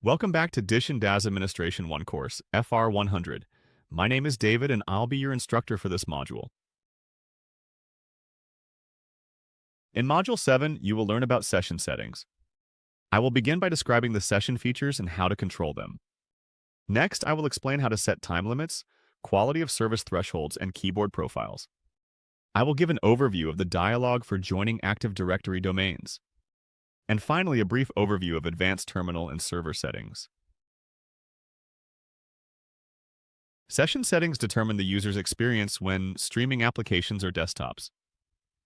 Welcome back to Dish and DAS Administration 1 course, FR100. My name is David and I'll be your instructor for this module. In Module 7, you will learn about session settings. I will begin by describing the session features and how to control them. Next, I will explain how to set time limits, quality of service thresholds, and keyboard profiles. I will give an overview of the dialog for joining Active Directory domains. And finally, a brief overview of advanced terminal and server settings. Session settings determine the user's experience when streaming applications or desktops.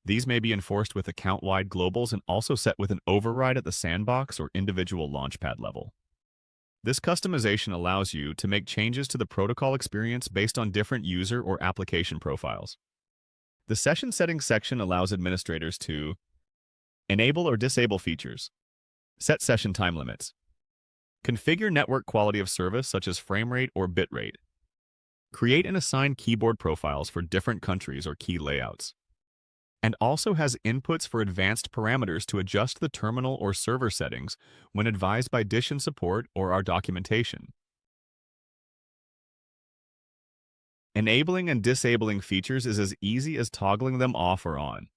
These may be enforced with account-wide globals and also set with an override at the sandbox or individual launchpad level. This customization allows you to make changes to the protocol experience based on different user or application profiles. The Session Settings section allows administrators to enable or disable features, set session time limits, configure network quality of service such as frame rate or bit rate, create and assign keyboard profiles for different countries or key layouts, and also has inputs for advanced parameters to adjust the terminal or server settings when advised by Dish and support or our documentation. Enabling and disabling features is as easy as toggling them off or on.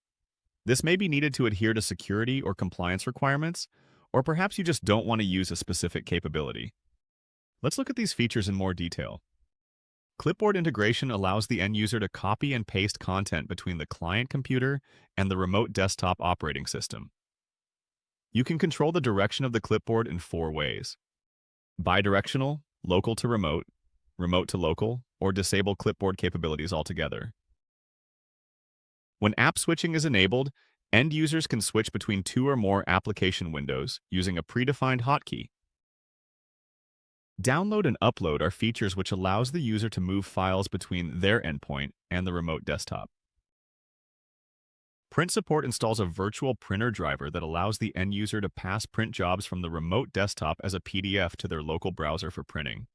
This may be needed to adhere to security or compliance requirements, or perhaps you just don't want to use a specific capability. Let's look at these features in more detail. Clipboard integration allows the end user to copy and paste content between the client computer and the remote desktop operating system. You can control the direction of the clipboard in 4 ways: bidirectional, local to remote, remote to local, or disable clipboard capabilities altogether. When app switching is enabled, end users can switch between 2 or more application windows using a predefined hotkey. Download and upload are features which allows the user to move files between their endpoint and the remote desktop. Print support installs a virtual printer driver that allows the end user to pass print jobs from the remote desktop as a PDF to their local browser for printing.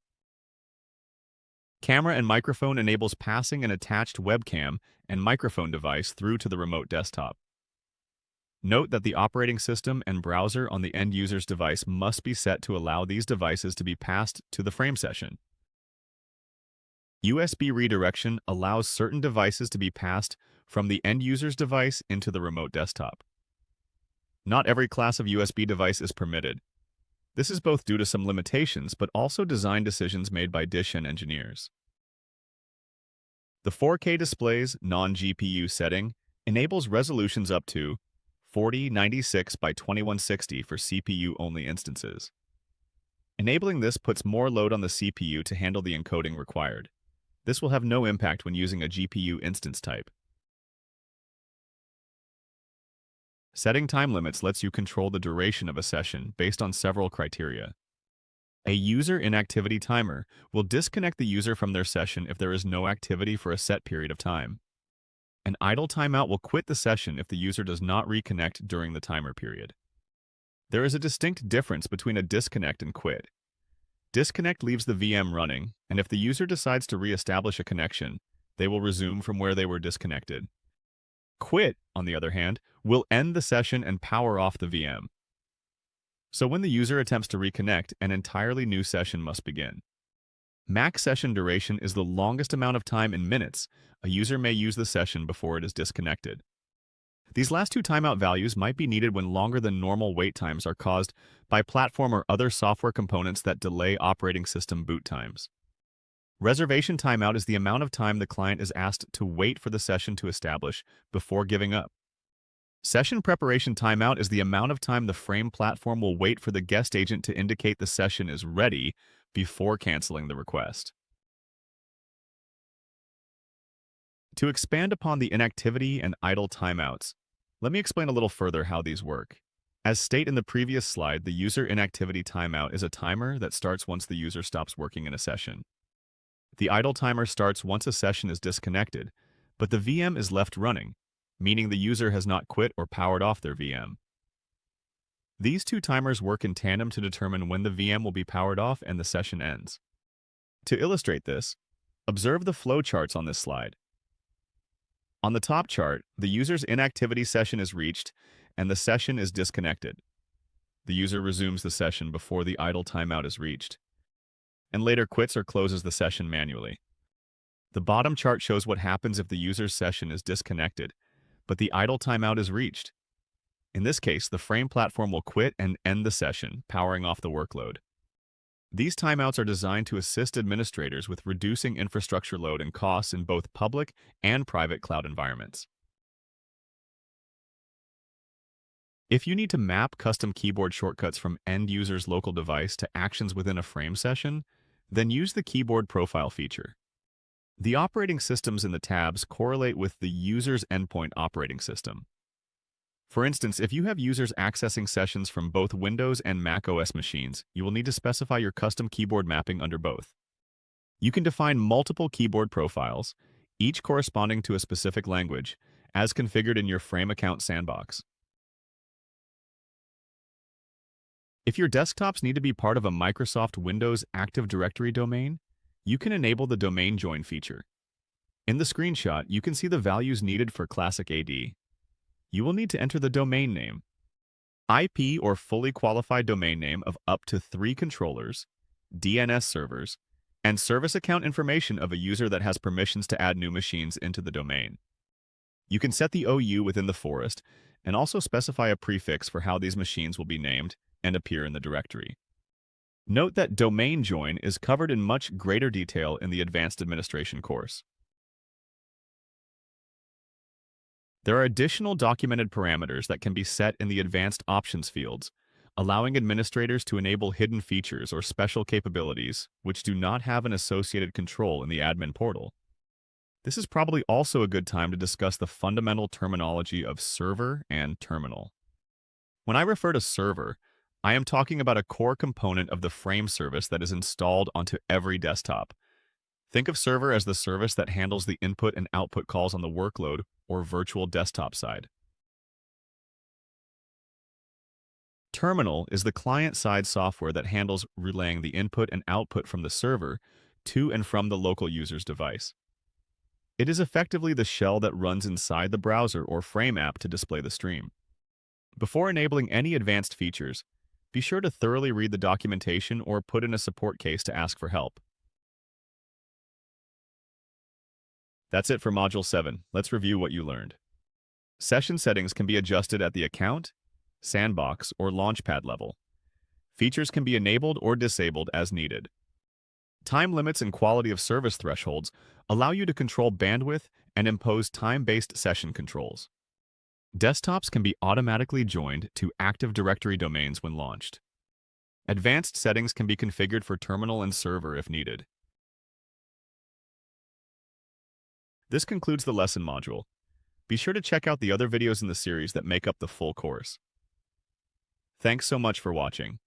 Camera and microphone enables passing an attached webcam and microphone device through to the remote desktop. Note that the operating system and browser on the end user's device must be set to allow these devices to be passed to the frame session. USB redirection allows certain devices to be passed from the end user's device into the remote desktop. Not every class of USB device is permitted. This is both due to some limitations, but also design decisions made by Dish and engineers. The 4K display's non-GPU setting enables resolutions up to 4096 by 2160 for CPU-only instances. Enabling this puts more load on the CPU to handle the encoding required. This will have no impact when using a GPU instance type. Setting time limits lets you control the duration of a session based on several criteria. A user inactivity timer will disconnect the user from their session if there is no activity for a set period of time. An idle timeout will quit the session if the user does not reconnect during the timer period. There is a distinct difference between a disconnect and quit. Disconnect leaves the VM running, and if the user decides to re-establish a connection, they will resume from where they were disconnected. Quit, on the other hand, will end the session and power off the VM. So when the user attempts to reconnect, an entirely new session must begin. Max session duration is the longest amount of time in minutes a user may use the session before it is disconnected. These last 2 timeout values might be needed when longer than normal wait times are caused by platform or other software components that delay operating system boot times. Reservation timeout is the amount of time the client is asked to wait for the session to establish before giving up. Session preparation timeout is the amount of time the frame platform will wait for the guest agent to indicate the session is ready before canceling the request. To expand upon the inactivity and idle timeouts, let me explain a little further how these work. As stated in the previous slide, the user inactivity timeout is a timer that starts once the user stops working in a session. The idle timer starts once a session is disconnected, but the VM is left running, meaning the user has not quit or powered off their VM. These 2 timers work in tandem to determine when the VM will be powered off and the session ends. To illustrate this, observe the flowcharts on this slide. On the top chart, the user's inactivity session is reached and the session is disconnected. The user resumes the session before the idle timeout is reached, and later quits or closes the session manually. The bottom chart shows what happens if the user's session is disconnected, but the idle timeout is reached. In this case, the Frame platform will quit and end the session, powering off the workload. These timeouts are designed to assist administrators with reducing infrastructure load and costs in both public and private cloud environments. If you need to map custom keyboard shortcuts from end user's local device to actions within a Frame session, then use the Keyboard Profile feature. The operating systems in the tabs correlate with the user's endpoint operating system. For instance, if you have users accessing sessions from both Windows and Mac OS machines, you will need to specify your custom keyboard mapping under both. You can define multiple keyboard profiles, each corresponding to a specific language, as configured in your Frame account sandbox. If your desktops need to be part of a Microsoft Windows Active Directory domain, you can enable the Domain Join feature. In the screenshot, you can see the values needed for Classic AD. You will need to enter the domain name, IP or fully qualified domain name of up to 3 controllers, DNS servers, and service account information of a user that has permissions to add new machines into the domain. You can set the OU within the forest and also specify a prefix for how these machines will be named and appear in the directory. Note that Domain Join is covered in much greater detail in the Advanced Administration course. There are additional documented parameters that can be set in the Advanced Options fields, allowing administrators to enable hidden features or special capabilities which do not have an associated control in the admin portal. This is probably also a good time to discuss the fundamental terminology of server and terminal. When I refer to server, I am talking about a core component of the Frame service that is installed onto every desktop. Think of server as the service that handles the input and output calls on the workload or virtual desktop side. Terminal is the client-side software that handles relaying the input and output from the server to and from the local user's device. It is effectively the shell that runs inside the browser or Frame app to display the stream. Before enabling any advanced features, be sure to thoroughly read the documentation or put in a support case to ask for help. That's it for Module 7. Let's review what you learned. Session settings can be adjusted at the account, sandbox, or launchpad level. Features can be enabled or disabled as needed. Time limits and quality of service thresholds allow you to control bandwidth and impose time-based session controls. Desktops can be automatically joined to Active Directory domains when launched. Advanced settings can be configured for terminal and server if needed. This concludes the lesson module. Be sure to check out the other videos in the series that make up the full course. Thanks so much for watching.